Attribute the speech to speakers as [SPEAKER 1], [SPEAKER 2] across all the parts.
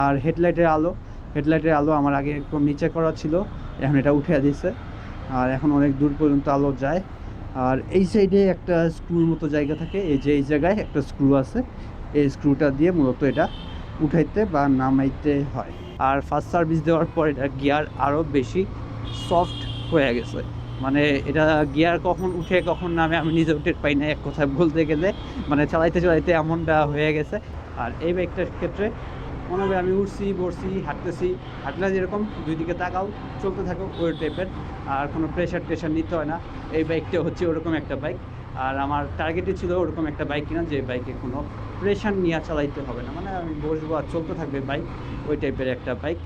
[SPEAKER 1] আর হেডলাইটের আলো আমার আগে একটু নিচে করা ছিল, এখন এটা উঠে দিয়েছে। আর এখন অনেক দূর পর্যন্ত আলো যায়। আর এই সাইডে একটা স্ক্রুর মতো জায়গা থাকে, এই যে এই জায়গায় একটা স্ক্রু আছে, এই স্ক্রুটা দিয়ে মূলত এটা উঠাইতে বা নামাইতে হয়। আর ফার্স্ট সার্ভিস দেওয়ার পর এটা গিয়ার আরও বেশি সফট হয়ে গেছে। মানে এটা গিয়ার কখন উঠে কখন নামে আমি নিজে উঠে পাই না, এক কথায় বলতে গেলে। মানে চালাইতে চালাইতে এমনটা হয়ে গেছে। আর এই বাইকটার ক্ষেত্রে মনে হয় আমি উঠছি বসছি হাঁটতেছি, হাঁটলে যেরকম দুই দিকে তাকাও চলতে থাকো ওই টাইপের, আর কোনো প্রেশার টেশার নিতে হয় না। এই বাইকটা হচ্ছে ওরকম একটা বাইক। আর আমার টার্গেটই ছিল ওরকম একটা বাইক কিনা যে বাইকে কোনো প্রেশার নিয়ে চালাইতে হবে না, মানে আমি বসবো আর চলতে থাকবে বাইক, ওই টাইপের একটা বাইক।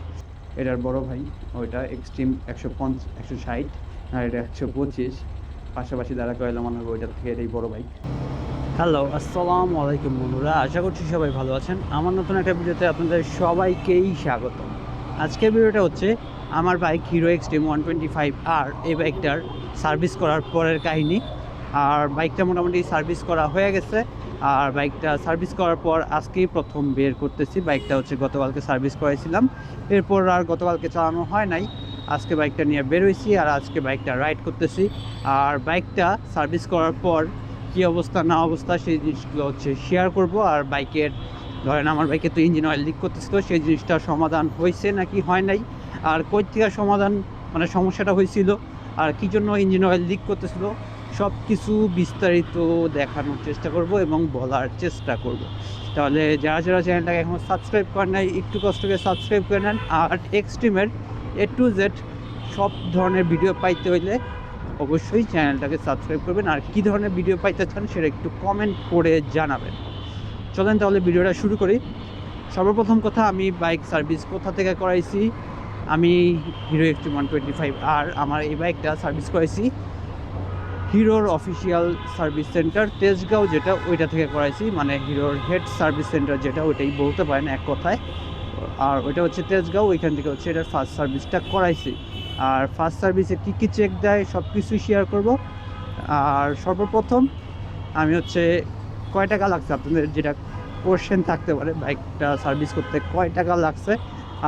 [SPEAKER 1] এটার বড় ভাই ওইটা এক্সট্রিম 150 160, আর এটা 125, পাশাপাশি দাঁড়া করাইলাম মনে হবে ওইটার থেকে এটাই বড় বাইক। হ্যালো, আসসালামু আলাইকুম বন্ধুরা, আশা করছি সবাই ভালো আছেন। আমার নতুন একটা ভিডিওতে আপনাদের সবাইকেই স্বাগত। আজকের ভিডিওটা হচ্ছে আমার বাইক হিরো এক্সট্রিম 125R, এই বাইকটার সার্ভিস করার পরের কাহিনী। আর বাইকটা মোটামুটি সার্ভিস করা হয়ে গেছে। আর বাইকটা সার্ভিস করার পর আজকেই প্রথম বের করতেছি। বাইকটা হচ্ছে গতকালকে সার্ভিস করাইছিলাম, এরপর আর গতকালকে চালানো হয় নাই। আজকে বাইকটা নিয়ে বের হয়েছি আর আজকে বাইকটা রাইড করতেছি। আর বাইকটা সার্ভিস করার পর কী অবস্থা না অবস্থা সেই জিনিসগুলো হচ্ছে শেয়ার করব। আর বাইকের ধরেন আমার বাইকে তো ইঞ্জিন অয়েল লিক করতেছিল, সেই জিনিসটার সমাধান হয়েছে নাকি হয় নাই, আর কই থেকে সমাধান মানে সমস্যাটা হয়েছিল, আর কী জন্য ইঞ্জিন অয়েল লিক করতেছিল, সব কিছু বিস্তারিত দেখানোর চেষ্টা করব এবং বলার চেষ্টা করব। তাহলে যারা যারা চ্যানেলটাকে এখন সাবস্ক্রাইব করেন নাই একটু কষ্ট করে সাবস্ক্রাইব করে নেন। আর এক্সট্রিমের A to Z সব ধরনের ভিডিও পাইতে হইলে অবশ্যই চ্যানেলটাকে সাবস্ক্রাইব করবেন। আর কী ধরনের ভিডিও পাইতে চান সেটা একটু কমেন্ট করে জানাবেন। চলেন তাহলে ভিডিওটা শুরু করি। সর্বপ্রথম কথা, আমি বাইক সার্ভিস কোথা থেকে করাইছি। আমি হিরো এক্সট্রিম 125R, আমার এই বাইকটা সার্ভিস করাইছি হিরোর অফিসিয়াল সার্ভিস সেন্টার তেজগাঁও, যেটা ওইটা থেকে করাইছি। মানে হিরোর হেড সার্ভিস সেন্টার যেটা, ওইটাই বলতে পারেন এক কথায়। আর ওইটা হচ্ছে তেজগাঁও, ওইখান থেকে হচ্ছে এটার ফার্স্ট সার্ভিসটা করাইছি। আর ফার্স্ট সার্ভিসে কী কী চেক দেয় সব কিছুই শেয়ার করব। আর সর্বপ্রথম আমি হচ্ছে কয় টাকা লাগছে, আপনাদের যেটা কোশ্চেন থাকতে পারে বাইকটা সার্ভিস করতে কয় টাকা লাগছে,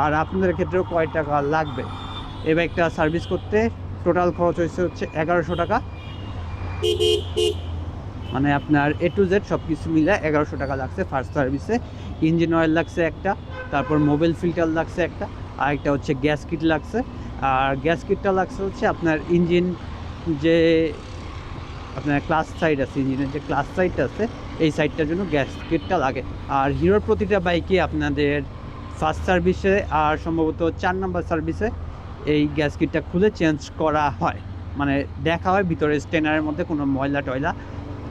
[SPEAKER 1] আর আপনাদের ক্ষেত্রেও কয় টাকা লাগবে। এই বাইকটা সার্ভিস করতে টোটাল খরচ হয়েছে হচ্ছে 1100 টাকা। মানে আপনার A to Z সব কিছু মিলে 1100 টাকা লাগছে ফার্স্ট সার্ভিসে। ইঞ্জিন অয়েল লাগছে একটা, তারপর মোবিল ফিল্টার লাগছে একটা, আর একটা হচ্ছে গ্যাস কিট লাগছে। আর গ্যাস কিটটা লাগছে হচ্ছে আপনার ইঞ্জিন যে আপনার ক্লাস সাইড আছে, ইঞ্জিনের যে ক্লাস সাইডটা আছে এই সাইডটার জন্য গ্যাস কিটটা লাগে। আর হিরোর প্রতিটা বাইকে আপনাদের ফার্স্ট সার্ভিসে আর সম্ভবত 4 নম্বর সার্ভিসে এই গ্যাস কিটটা খুলে চেঞ্জ করা হয়। মানে দেখা হয় ভিতরে স্টেনারের মধ্যে কোনো ময়লা টয়লা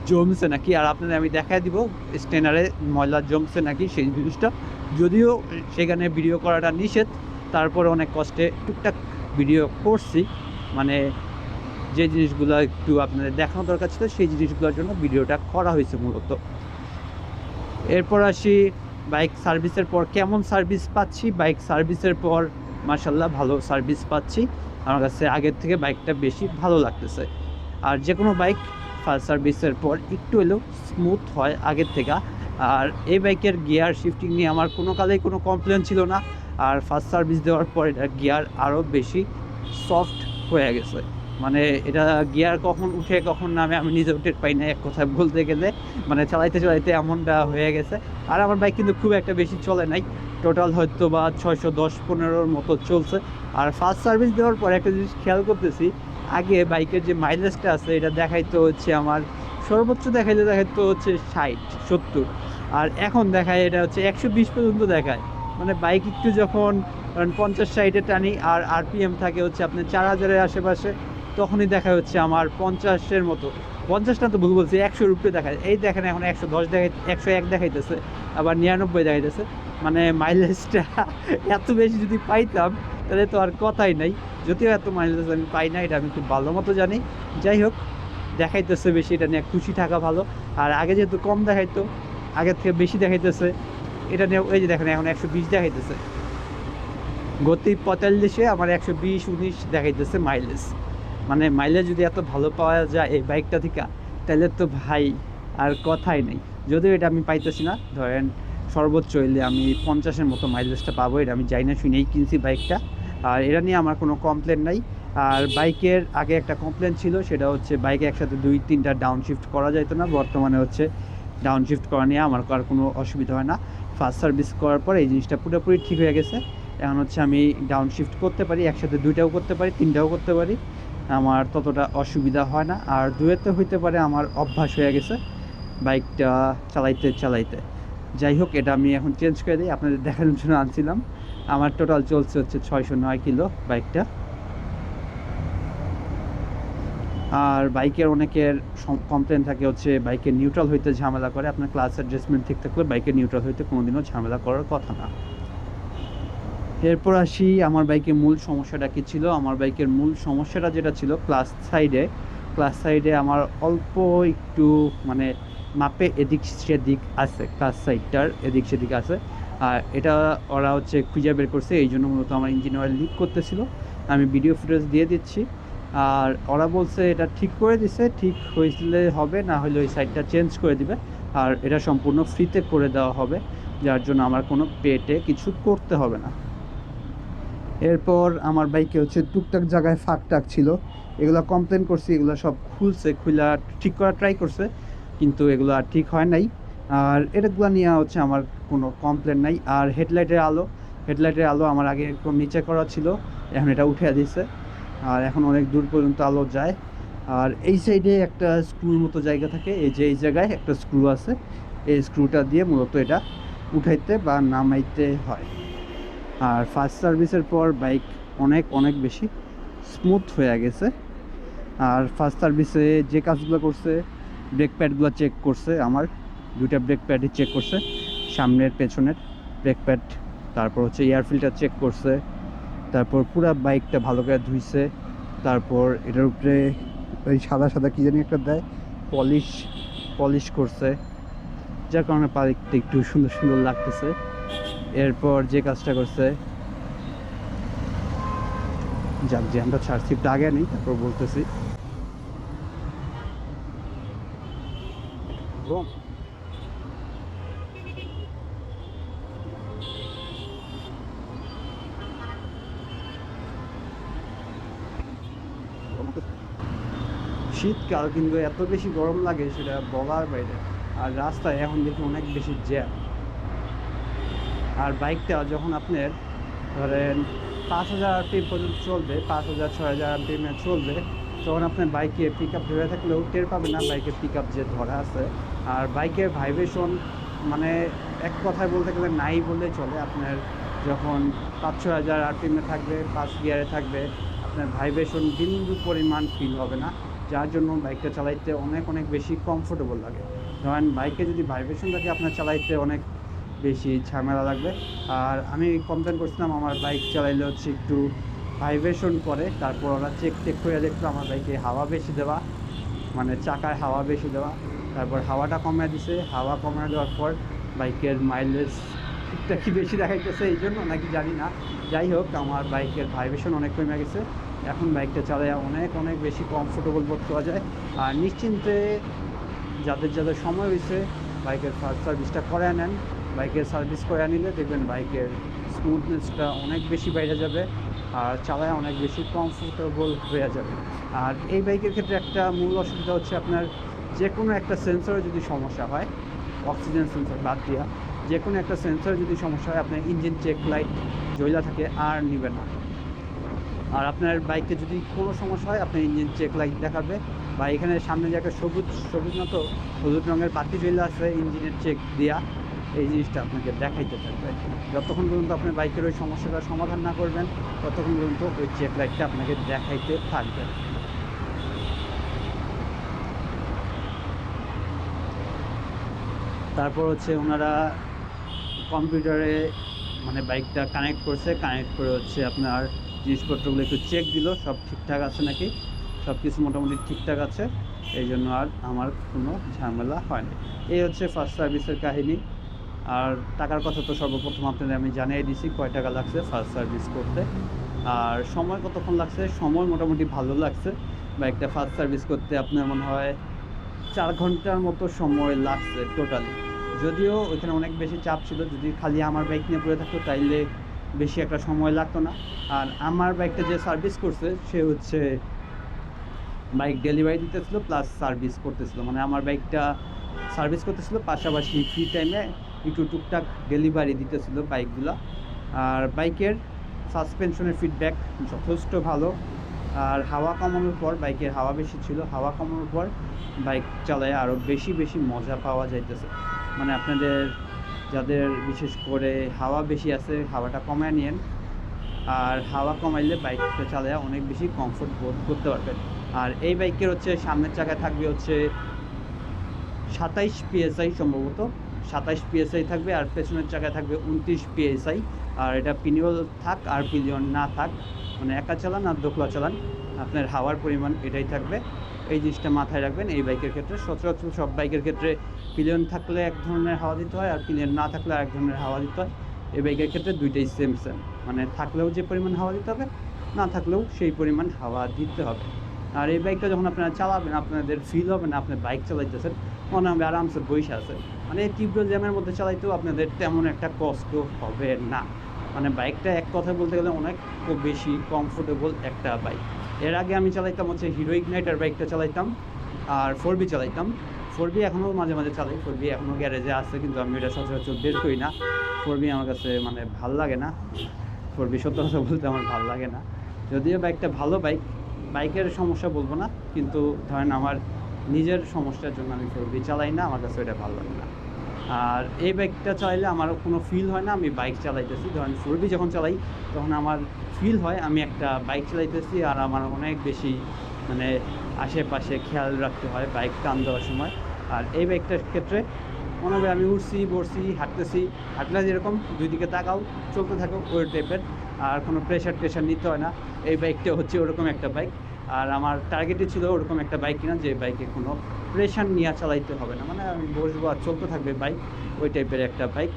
[SPEAKER 1] জমছে নাকি। আর আপনাদের আমি দেখাই দিব স্টেনারে ময়লা জমছে নাকি সেই জিনিসটা। যদিও সেখানে ভিডিও করাটা নিষেধ, তারপরে অনেক কষ্টে টুকটাক ভিডিও করছি। মানে যে জিনিসগুলো একটু আপনাদের দেখানো দরকার ছিল সেই জিনিসগুলোর জন্য ভিডিওটা করা হয়েছে মূলত। এরপর আসি বাইক সার্ভিসের পর কেমন সার্ভিস পাচ্ছি। বাইক সার্ভিসের পর মাশাআল্লাহ ভালো সার্ভিস পাচ্ছি, আমার কাছে আগের থেকে বাইকটা বেশি ভালো লাগতেছে। আর যে কোনো বাইক ফার্স্ট সার্ভিসের পর একটু হলেও স্মুথ হয় আগের থেকে। আর এই বাইকের গিয়ার শিফটিং নিয়ে আমার কোনো কালেই কোনো কমপ্লেন ছিল না। আর ফার্স্ট সার্ভিস দেওয়ার পর এটা গিয়ার আরও বেশি সফট হয়ে গেছে। মানে এটা গিয়ার কখন উঠে কখন নামে আমি নিজে উঠে পাই না, এক কথায় বলতে গেলে। মানে চালাইতে চালাইতে এমনটা হয়ে গেছে। আর আমার বাইক কিন্তু খুব একটা বেশি চলে নাই, টোটাল হয়তো বা 610-15 মতো চলছে। আর ফার্স্ট সার্ভিস দেওয়ার পর একটা জিনিস খেয়াল করতেছি, আগে বাইকের যে মাইলেজটা আছে এটা দেখাইতো হচ্ছে আমার সর্বোচ্চ দেখাইতো হচ্ছে 60-70, আর এখন দেখায় এটা হচ্ছে 120 পর্যন্ত দেখায়। মানে বাইক একটু যখন 50-60-এ টানি আর আরপিএম থাকে হচ্ছে আপনার 4000-এর আশেপাশে, তখনই দেখা হচ্ছে আমার 50-এর মতো। 50 না তো ভুল বলছি, 100-র উপরে দেখায়। এই দেখেন এখন 110 দেখাই, 101 দেখাইতেছে, আবার 99 দেখাইতেছে। মানে মাইলেজটা এত বেশি যদি পাইতাম তাহলে তো আর কথাই নাই। যদিও এত মাইলেজ আমি পাই না, এটা আমি খুব ভালো মতো জানি। যাই হোক, দেখাইতেছে বেশি, এটা নিয়ে খুশি থাকা ভালো। আর আগে যেহেতু কম দেখাইতো, আগের থেকে বেশি দেখাইতেছে, এটা নিয়ে এই যে দেখেন এখন 120 দেখাইতেছে। গতি 45-এ আমার 120-19 দেখাইতেছে মাইলেজ। মানে মাইলেজ যদি এত ভালো পাওয়া যায় এই বাইকটা থেকে, তাহলে তো ভাই আর কথাই নেই। যদিও এটা আমি পাইতেছি না, ধরেন সর্বোচ্চ হইলে আমি 50-এর মতো মাইলেজটা পাবো। এটা আমি জানি না, শুনেই কিনছি বাইকটা। আর এটা নিয়ে আমার কোনো কমপ্লেন নাই। আর বাইকের আগে একটা কমপ্লেন ছিল, সেটা হচ্ছে বাইকে একসাথে 2-3টা ডাউন শিফট করা যেত না। বর্তমানে হচ্ছে ডাউন শিফট করা নিয়ে আমার আর কোনো অসুবিধা হয় না। ফার্স্ট সার্ভিস করার পর এই জিনিসটা পুরোপুরি ঠিক হয়ে গেছে। এখন হচ্ছে আমি ডাউন শিফট করতে পারি, একসাথে 2টাও করতে পারি, 3টাও করতে পারি। আমার ততটা অসুবিধা হয় না। আর দুয়েতে হইতে পারে আমার অভ্যাস হয়ে গেছে বাইকটা চালাইতে চালাইতে। যাই হোক, এটা আমি এখন চেঞ্জ করে দিই, আপনাদের দেখানোর জন্য আনছিলাম। আমার টোটাল চলছে হচ্ছে 609 কিলো বাইকটা। আর বাইকের অনেকের কমপ্লেন থাকে হচ্ছে বাইকের নিউট্রাল হইতে ঝামেলা করে। আপনার ক্লাস অ্যাডজাস্টমেন্ট ঠিক থাকলে বাইকের নিউট্রাল হইতে কোনোদিনও ঝামেলা করার কথা না। এরপর আসি আমার বাইকের মূল সমস্যাটা কী ছিল। আমার বাইকের মূল সমস্যাটা যেটা ছিল, ক্লাস সাইডে আমার অল্প একটু মানে মাপে এদিক সেদিক আছে, ক্লাস সাইডটার এদিক সেদিক আছে। আর এটা ওরা হচ্ছে খুঁজে বের করছে, এই জন্য মূলত আমার ইঞ্জিন অয়েল লিক করতেছিল। আমি ভিডিও ফুটেজ দিয়ে দিচ্ছি। আর ওরা বলছে এটা ঠিক করে দিছে, ঠিক হয়েছিলে হবে, না হলে ওই সাইডটা চেঞ্জ করে দিবে। আর এটা সম্পূর্ণ ফ্রিতে করে দেওয়া হবে, যার জন্য আমার কোনো পেটে কিছু করতে হবে না। এরপর আমার বাইকে হচ্ছে টুকটাক জায়গায় ফাঁক টাক ছিল, এগুলো কমপ্লেন করছি, এগুলো সব খুলা ঠিক করা ট্রাই করছে, কিন্তু এগুলো আর ঠিক হয় নাই। আর এটাগুলো নিয়ে হচ্ছে আমার কোনো কমপ্লেন নাই। আর হেডলাইটের আলো আমার আগে একটু নিচে করা ছিল, এখন এটা উঠে দিয়েছে। আর এখন অনেক দূর পর্যন্ত আলো যায়। আর এই সাইডে একটা স্ক্রুর মতো জায়গা থাকে, এই জায়গায় একটা স্ক্রু আছে, এই স্ক্রুটা দিয়ে মূলত এটা উঠাইতে বা নামাইতে হয়। আর ফার্স্ট সার্ভিসের পর বাইক অনেক বেশি স্মুথ হয়ে গেছে। আর ফার্স্ট সার্ভিসে যে কাজগুলো করছে, ব্রেক প্যাডগুলো চেক করছে, আমার 2টা ব্রেক প্যাডই চেক করছে, সামনের পেছনের ব্রেক প্যাড। তারপর হচ্ছে এয়ার ফিল্টার চেক করছে। তারপর পুরো বাইকটা ভালো করে ধুইছে। তারপর এটার উপরে ওই সাদা কী জানি একটা দেয়, পলিশ করছে, যার কারণে বাইকটা একটু সুন্দর লাগতেছে। এরপর যে কাজটা করছে, যাক যে আমরা চার্জশিপটা আগে নেই, তারপর বলতেছি। শীতকাল কিন্তু এত বেশি গরম লাগে সেটা বলার বাইরে। আর রাস্তায় এখন দেখি অনেক বেশি জ্যাম। আর বাইকটা যখন আপনার ধরেন 5000 আরপিএম পর্যন্ত চলবে, 5000-6000 আরপিএমে চলবে, তখন আপনার বাইকে পিক আপ ধরে থাকলেও টের পাবে না বাইকের পিক আপ যে ধরা আছে। আর বাইকের ভাইব্রেশন মানে এক কথায় বলতে গেলে নাই বললেই চলে। আপনার যখন 5-6 হাজার আরপিএমে থাকবে, 5 গিয়ারে থাকবে, আপনার ভাইব্রেশন বিন্দু পরিমাণ ফিল হবে না, যার জন্য বাইকটা চালাইতে অনেক বেশি কমফোর্টেবল লাগে। ধরেন বাইকে যদি ভাইব্রেশন থাকে, আপনার চালাইতে অনেক বেশি ঝামেলা লাগবে। আর আমি কমপ্লেন করছিলাম আমার বাইক চালাইলে হচ্ছে একটু ভাইব্রেশন করে। তারপর ওরা চেক করে দেখলো আমার বাইকে হাওয়া বেশি দেওয়া, মানে চাকায় হাওয়া বেশি দেওয়া। তারপর হাওয়াটা কমিয়ে দিছে, হাওয়া কমিয়ে দেওয়ার পর বাইকের মাইলেজ ঠিকঠাক কি বেশি দেখাইতেছে এই জন্য নাকি জানি না। যাই হোক, আমার বাইকের ভাইব্রেশন অনেক কমে গেছে। এখন বাইকটা চালায় অনেক বেশি কমফোর্টেবল বোধ করা যায়। আর নিশ্চিন্তে যাদের সময় হয়েছে বাইকের ফার্স্ট সার্ভিসটা করে নেন। বাইকের সার্ভিস করে নিলে দেখবেন বাইকের স্মুথনেসটা অনেক বেশি বেড়ে যাবে, আর চালায় অনেক বেশি কমফোর্টেবল হয়ে যাবে। আর এই বাইকের ক্ষেত্রে একটা মূল অসুবিধা হচ্ছে, আপনার যে কোনো একটা সেন্সরে যদি সমস্যা হয়, অক্সিজেন সেন্সর বাদ দিয়া যে কোনো একটা সেন্সরে যদি সমস্যা হয়, আপনার ইঞ্জিন চেক লাইট জ্বলা থাকে আর নিবে না। আর আপনার বাইকে যদি কোনো সমস্যা হয়, আপনার ইঞ্জিন চেক লাইট দেখাবে, বা এখানে সামনে যে একটা সবুজ মতো হলুদ রঙের বাতি জ্বলে আসবে ইঞ্জিনের চেক দেওয়া, এই জিনিসটা আপনাকে দেখাইতে থাকবে। যতক্ষণ পর্যন্ত আপনার বাইকের ওই সমস্যাটার সমাধান না করবেন, ততক্ষণ পর্যন্ত ওই চেক লাইটটা আপনাকে দেখাইতে থাকবে। তারপর হচ্ছে ওনারা কম্পিউটারে মানে বাইকটা কানেক্ট করে হচ্ছে আপনার জিনিসপত্রগুলো একটু চেক দিল, সব ঠিকঠাক আছে নাকি। সব কিছু মোটামুটি ঠিকঠাক আছে, এই জন্য আর আমার কোনো ঝামেলা হয়নি। এই হচ্ছে ফার্স্ট সার্ভিসের কাহিনী। আর টাকার কথা তো সর্বপ্রথম আপনাদের আমি জানিয়ে দিছি কয় টাকা লাগছে ফার্স্ট সার্ভিস করতে। আর সময় কতক্ষণ লাগছে, সময় মোটামুটি ভালো লাগছে। বাইকটা ফার্স্ট সার্ভিস করতে আপনার মনে হয় 4 ঘন্টার মতো সময় লাগছে টোটালি। যদিও ওইখানে অনেক বেশি চাপ ছিল, যদি খালি আমার বাইক নিয়ে পড়ে থাকতো তাইলে বেশি একটা সময় লাগতো না। আর আমার বাইকটা যে সার্ভিস করছে সে হচ্ছে বাইক ডেলিভারি দিতেছিল প্লাস সার্ভিস করতেছিল, মানে আমার বাইকটা সার্ভিস করতেছিল পাশাপাশি ফ্রি টাইমে একটু টুকটাক ডেলিভারি দিতেছিল বাইকগুলো। আর বাইকের সাসপেনশনের ফিডব্যাক যথেষ্ট ভালো। আর হাওয়া কমানোর পর, বাইকের হাওয়া বেশি ছিল, হাওয়া কমানোর পর বাইক চালায় আরও বেশি বেশি মজা পাওয়া যাইতেছে। মানে আপনাদের যাদের বিশেষ করে হাওয়া বেশি আছে হাওয়াটা কমায় নিয়েন, আর হাওয়া কমাইলে বাইকটা চালায় অনেক বেশি কমফোর্ট বোধ করতে পারবেন। আর এই বাইকের হচ্ছে সামনের চাকায় থাকবে হচ্ছে 27 PSI, সম্ভবত 27 PSI থাকবে, আর পেছনের চাকায় থাকবে 29 PSI। আর এটা পিনিয়ন থাক আর পিলিয়ন না থাক, মানে একা চালান আর দোকলা চালান, আপনার হাওয়ার পরিমাণ এটাই থাকবে। এই জিনিসটা মাথায় রাখবেন এই বাইকের ক্ষেত্রে। সচরাচর সব বাইকের ক্ষেত্রে পিলিয়ন থাকলে এক ধরনের হাওয়া দিতে হয় আর পিলিয়ন না থাকলে আরেক ধরনের হাওয়া দিতে হয়। এই বাইকের ক্ষেত্রে দুইটাই সেম, মানে থাকলেও যে পরিমাণ হাওয়া দিতে হবে, না থাকলেও সেই পরিমাণ হাওয়া দিতে হবে। আর এই বাইকটা যখন আপনারা চালাবেন আপনাদের ফিল হবে না আপনি বাইক চালাইতেছেন, মনে হবে আরামসে বসে আছে। মানে তীব্র জ্যামের মধ্যে চালাইতেও আপনাদের তেমন একটা কষ্ট হবে না। মানে বাইকটা এক কথা বলতে গেলে অনেক বেশি কমফোর্টেবল একটা বাইক। এর আগে আমি চালাইতাম হচ্ছে হিরো ইগনাইটার বাইকটা চালাইতাম, আর 4B চালাইতাম। 4B এখনও মাঝে মাঝে চালাই, 4B এখনও গ্যারেজে আছে, কিন্তু আমি এটা সচরাচর বের করি না। 4B আমার কাছে মানে ভাল লাগে না, 4B সত্য কথা বলতে আমার ভাল লাগে না। যদিও বাইকটা ভালো বাইক, বাইকের সমস্যা বলবো না, কিন্তু ধরেন আমার নিজের সমস্যার জন্য আমি 4B চালাই না, আমার কাছে এটা ভালো লাগে না। আর এই বাইকটা চালাইলে আমার কোনো ফিল হয় না আমি বাইক চালাইতেছি। ধরেন 4B যখন চালাই তখন আমার ফিল হয় আমি একটা বাইক চালাইতেছি, আর আমার অনেক বেশি মানে আশেপাশে খেয়াল রাখতে হয় বাইক টান দেওয়ার সময়। আর এই বাইকটার ক্ষেত্রে মনে হবে আমি উঠছি বসছি হাঁটতেছি, হাঁটলে যেরকম দুই দিকে তাকাও চলতে থাকো ওই টাইপের, আর কোনো প্রেশার নিতে হয় না। এই বাইকটা হচ্ছে ওরকম একটা বাইক। আর আমার টার্গেটই ছিল ওরকম একটা বাইক কিনা যে বাইকে কোনো প্রেশার নিয়ে চালাইতে হবে না, মানে আমি বসবো আর চলতে থাকবে বাইক, ওই টাইপের একটা বাইক।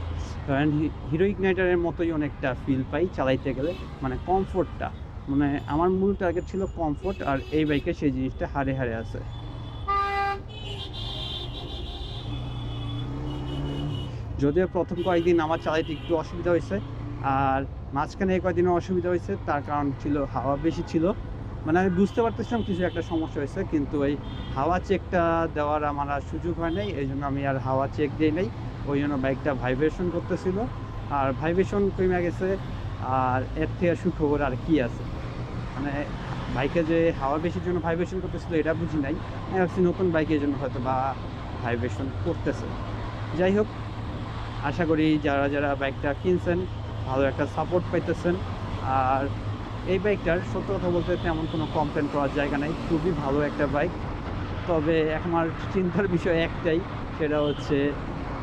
[SPEAKER 1] ধরেন হিরো ইগনাইটারের মতোই অনেকটা ফিল পাই চালাইতে গেলে, মানে কমফোর্টটা, মানে আমার মূল টার্গেট ছিল কমফোর্ট, আর এই বাইকে সেই জিনিসটা হারে হারে আছে। যদিও প্রথম কয়েকদিন আমার চালাইতে একটু অসুবিধা হয়েছে, আর মাঝখানে এই কয়েকদিনও অসুবিধা হয়েছে, তার কারণ ছিল হাওয়া বেশি ছিল। মানে আমি বুঝতে পারতেছিলাম কিছু একটা সমস্যা হয়েছে, কিন্তু এই হাওয়া চেকটা দেওয়ার আমার আর সুযোগ হয় নাই, এই জন্য আমি আর হাওয়া চেক দিই নাই। ওই জন্য বাইকটা ভাইব্রেশন করতেছিল, আর ভাইব্রেশন কমে গেছে। আর এর থেকে সুখবর আর কি আছে, মানে বাইকে যে হাওয়া বেশির জন্য ভাইব্রেশন করতেছিল এটা বুঝি নাই। আমি ভাবছি নতুন বাইকের জন্য হয়তো বা ভাইব্রেশন করতেছে। যাই হোক, আশা করি যারা যারা বাইকটা কিনছেন ভালো একটা সাপোর্ট পাইতেছেন। আর এই বাইকটার সত্য কথা বলতে তেমন কোনো কমপ্লেন করার জায়গা নেই, খুবই ভালো একটা বাইক। তবে আমার চিন্তার বিষয় একটাই, সেটা হচ্ছে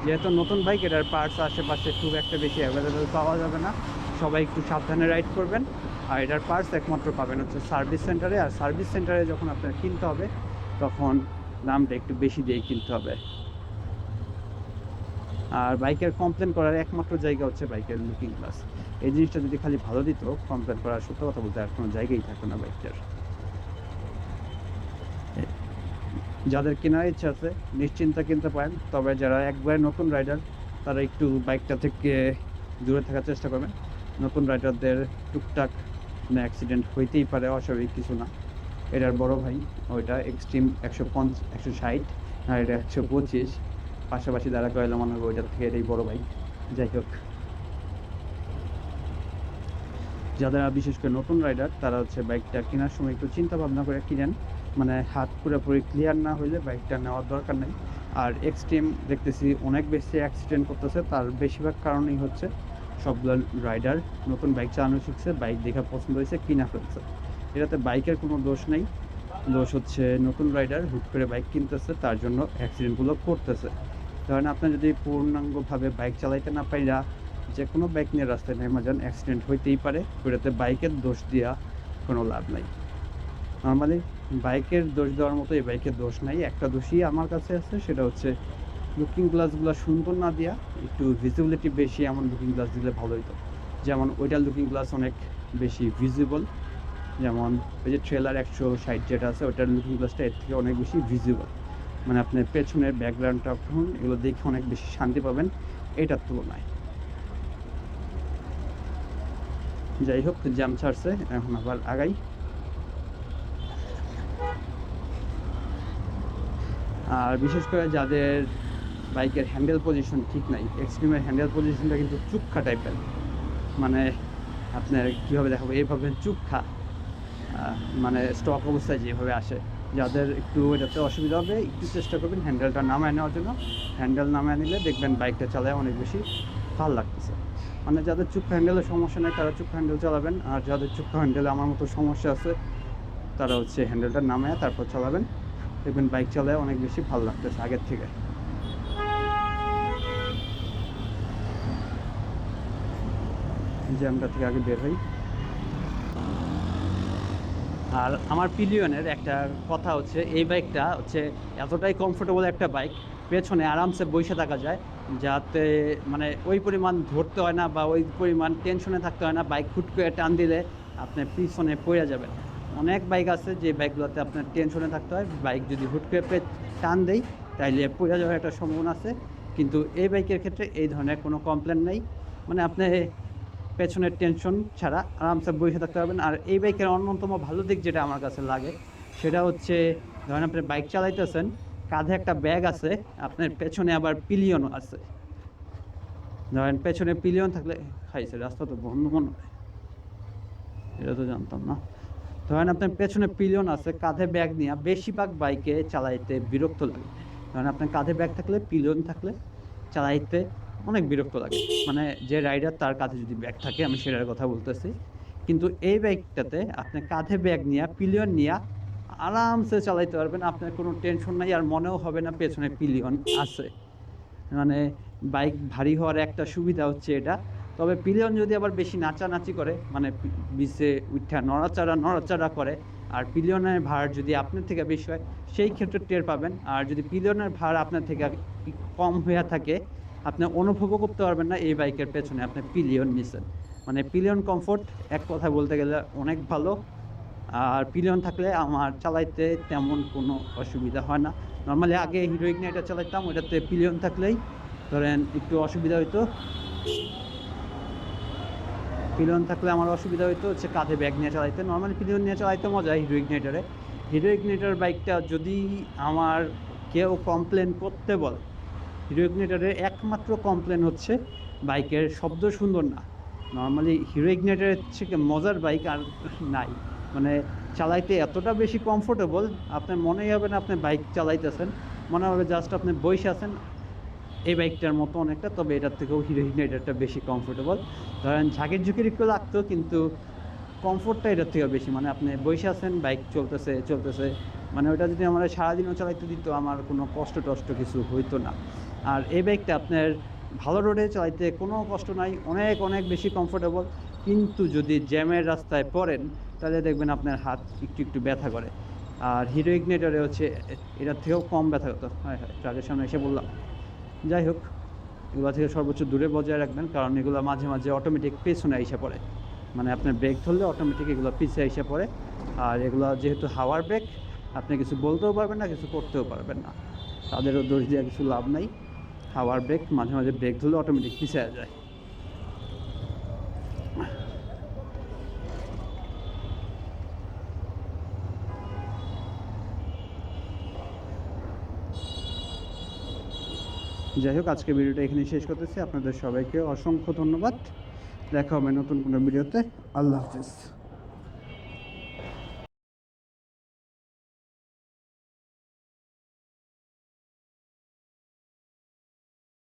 [SPEAKER 1] যেহেতু নতুন বাইক এটার পার্টস আশেপাশে খুব একটা বেশি অ্যাভেলেবেল পাওয়া যাবে না। সবাই একটু সাবধানে রাইড করবেন। আর এটার পার্টস একমাত্র পাবেন হচ্ছে সার্ভিস সেন্টারে, আর সার্ভিস সেন্টারে যখন আপনার কিনতে হবে তখন দামটা একটু বেশি দিয়ে কিনতে হবে। আর বাইকের কমপ্লেন করার একমাত্র জায়গা হচ্ছে বাইকের লুকিং গ্লাস। এই জিনিসটা যদি খালি ভালো দিত, কমপ্লেন করার সত্য কথা বলতে আর কোনো জায়গায় থাকতো না বাইকটার। যাদের কেনার ইচ্ছা আছে নিশ্চিন্তে কিনতে পারেন, তবে যারা একবারে নতুন রাইডার তারা একটু বাইকটা থেকে দূরে থাকার চেষ্টা করবেন। নতুন রাইডারদের টুকটাক মানে অ্যাক্সিডেন্ট হইতেই পারে, অস্বাভাবিক কিছু না। এটার বড় ভাই ওইটা এক্সট্রিম 160, আর এটা 125, পাশাপাশি দ্বারা কয়লা মনে হবে ওইটার থেকে এটাই বড় বাইক। যাই হোক, যারা বিশেষ করে নতুন রাইডার তারা হচ্ছে বাইকটা কেনার সময় একটু চিন্তা ভাবনা করে কিনেন, মানে হাত পুরোপুরি ক্লিয়ার না হইলে বাইকটা নেওয়ার দরকার নেই। আর এক্সট্রিম দেখতেছি অনেক বেশি অ্যাক্সিডেন্ট করতেছে, তার বেশিরভাগ কারণই হচ্ছে সবগুলো রাইডার নতুন বাইক চালানো শিখছে, বাইক দেখা পছন্দ হয়েছে কিনা ফেলছে। এটাতে বাইকের কোনো দোষ নেই, দোষ হচ্ছে নতুন রাইডার হুট করে বাইক কিনতেছে, তার জন্য অ্যাক্সিডেন্টগুলো করতেছে। ধরেন আপনি যদি পূর্ণাঙ্গভাবে বাইক চালাইতে না পাইরা যে কোনো বাইক নিয়ে রাস্তায় নেমে যান, অ্যাক্সিডেন্ট হইতেই পারে। ওটাতে বাইকের দোষ দেওয়া কোনো লাভ নাই। নর্মালি বাইকের দোষ দেওয়ার মতো এই বাইকের দোষ নাই। একটা দোষই আমার কাছে আছে, সেটা হচ্ছে লুকিং গ্লাসগুলো সুন্দর না দেওয়া, একটু ভিজিবিলিটি বেশি এমন লুকিং গ্লাস দিলে ভালো হতো। যেমন ওইটার লুকিং গ্লাস অনেক বেশি ভিজিবল, যেমন ওই যে ট্রেলার 160 যেটা আছে ওইটার লুকিং গ্লাসটা এর থেকে অনেক বেশি ভিজিবল। মানে আপনার পেছনের ব্যাকগ্রাউন্ডটা এগুলো দেখে অনেক বেশি শান্তি পাবেন এটার তুলনায়। যাই হোক, জ্যাম ছাড়ছে, এখন আবার আগাই। আর বিশেষ করে যাদের বাইকের হ্যান্ডেল পজিশন ঠিক নাই, এক্সট্রিমের হ্যান্ডেল পজিশনটা কিন্তু চুক্ষা টাইপের, মানে আপনার কীভাবে দেখাবো, এইভাবে চুক্ষা, মানে স্টক অবস্থায় যেভাবে আসে, যাদের একটু এটাতে অসুবিধা হবে একটু চেষ্টা করবেন হ্যান্ডেলটা নামায় নেওয়ার জন্য। হ্যান্ডেল নামায় নিলে দেখবেন বাইকটা চালায় অনেক বেশি ভালো লাগতেছে। মানে যাদের চুক্ষা হ্যান্ডেলের সমস্যা নেই তারা চুক্ষা হ্যান্ডেল চালাবেন, আর যাদের চুক্ষা হ্যান্ডেলে আমার মতো সমস্যা আছে তারা হচ্ছে হ্যান্ডেলটা নামায় তারপর চালাবেন, দেখবেন বাইক চালায় অনেক বেশি ভালো লাগতেছে আগের থেকে। জ্যামটা থেকে আগে বের হই। আর আমার পিলিয়নের একটা কথা হচ্ছে, এই বাইকটা হচ্ছে এতটাই কমফোর্টেবল একটা বাইক, পেছনে আরামসে বসে থাকা যায়, যাতে মানে ওই পরিমাণ ধরতে হয় না বা ওই পরিমাণ টেনশনে থাকতে হয় না বাইক হুট করে টান দিলে আপনি পিছনে পড়ে যাবেন। অনেক বাইক আছে যে বাইকগুলোতে আপনার টেনশনে থাকতে হয়, বাইক যদি হুট করে টান দেয় তাইলে পড়ে যাওয়ার একটা সম্ভাবনা আছে। কিন্তু এই বাইকের ক্ষেত্রে এই ধরনের কোনো কমপ্লেন নেই, মানে আপনি পেছনের টেনশন ছাড়া আরামসে বসে থাকতে পারবেন। আর এই বাইকের অন্যতম ভালো দিক যেটা আমার কাছে লাগে সেটা হচ্ছে, ধরেন আপনি বাইক চালাইতেছেন, কাঁধে একটা ব্যাগ আছে, আপনার পেছনে আবার পিলিয়নও আছে। ধরেন পেছনে পিলিয়ন থাকলে, খাইছে রাস্তা তো বন্ধ মনে হয়, এটা তো জানতাম না। ধরেন আপনার পেছনে পিলিয়ন আছে, কাঁধে ব্যাগ নিয়ে বেশিরভাগ বাইকে চালাইতে বিরক্ত লাগে। ধরেন আপনার কাঁধে ব্যাগ থাকলে, পিলিয়ন থাকলে চালাইতে অনেক বিরক্ত লাগে, মানে যে রাইডার তার কাঁধে যদি ব্যাগ থাকে, আমি সেটার কথা বলতেছি। কিন্তু এই বাইকটাতে আপনি কাঁধে ব্যাগ নিয়ে পিলিয়ন নিয়ে আরামসে চালাইতে পারবেন, আপনার কোনো টেনশন নাই, আর মনেও হবে না পেছনে পিলিয়ন আছে। মানে বাইক ভারী হওয়ার একটা সুবিধা হচ্ছে এটা। তবে পিলিয়ন যদি আবার বেশি নাচানাচি করে, মানে বিচে উঠা নড়াচড়া করে, আর পিলিয়নের ভার যদি আপনার থেকে বেশি হয় সেই ক্ষেত্রে টের পাবেন। আর যদি পিলিয়নের ভার আপনার থেকে কম হয়ে থাকে, আপনি অনুভবও করতে পারবেন না এই বাইকের পেছনে আপনি পিলিয়ন নিছেন। মানে পিলিয়ন কমফোর্ট এক কথা বলতে গেলে অনেক ভালো। আর পিলিয়ন থাকলে আমার চালাইতে তেমন কোনো অসুবিধা হয় না। নর্মালি আগে হিরো ইগনাইটার চালাইতাম, ওইটাতে পিলিয়ন থাকলেই ধরেন একটু অসুবিধা হইতো। পিলিয়ন থাকলে আমার অসুবিধা হইতো হচ্ছে কাঁধে ব্যাগ নিয়ে চালাইতে। নর্মালি পিলিয়ন নিয়ে চালাইতে মজা হিরো ইগনাইটারে। হিরো ইগনাইটার বাইকটা যদি আমার কেউ কমপ্লেন করতে বলে, হিরো ইগনাইটারের একমাত্র কমপ্লেন হচ্ছে বাইকের শব্দ সুন্দর না। নর্মালি হিরো ইগনাইটারের থেকে মজার বাইক আর নাই, মানে চালাইতে এতটা বেশি কমফোর্টেবল, আপনার মনেই হবে না আপনি বাইক চালাইতেছেন, মনে হবে জাস্ট আপনি বসে আছেন এই বাইকটার মতো অনেকটা। তবে এটার থেকেও হিরো ইগনাইটারটা বেশি কমফোর্টেবল। ধরেন ঝাঁকির ঝুঁকির একটু লাগতো, কিন্তু কমফোর্টটা এটার থেকে বেশি, মানে আপনি বসে আছেন বাইক চলতেছে, মানে ওটা যদি আমার সারাদিনও চালাইতে দিত আমার কোনো কষ্ট টষ্ট কিছু হইতো না। আর এই বাইকটা আপনার ভালো রোডে চালাইতে কোনো কষ্ট নাই, অনেক অনেক বেশি কমফোর্টেবল। কিন্তু যদি জ্যামের রাস্তায় পড়েন তাহলে দেখবেন আপনার হাত একটু একটু ব্যথা করে। আর হিরো ইগনাইটারে হচ্ছে এটার থেকেও কম ব্যথা হতো। হয় ট্রাকের সামনে এসে বললাম। যাই হোক, এগুলো থেকে সর্বোচ্চ দূরে বজায় রাখবেন, কারণ এগুলো মাঝে মাঝে অটোমেটিক পেছনে এসে পড়ে, মানে আপনার ব্রেক ধরলে অটোমেটিক এগুলো পিছিয়ে এসে পড়ে। আর এগুলো যেহেতু হাওয়ার ব্রেক, আপনি কিছু বলতেও পারবেন না, কিছু করতেও পারবেন না, তাদেরও দোষ দেওয়া কিছু লাভ নাই। হাওয়ার ব্রেক মাঝে মাঝে ব্রেক ধরলে অটোমেটিক পিছিয়ে যায়। যাই হোক, আজকে ভিডিওটা এখানে শেষ করতেছি। আপনাদের সবাইকে অসংখ্য ধন্যবাদ। দেখা হবে নতুন কোনো ভিডিওতে। আল্লাহ হাফিজ।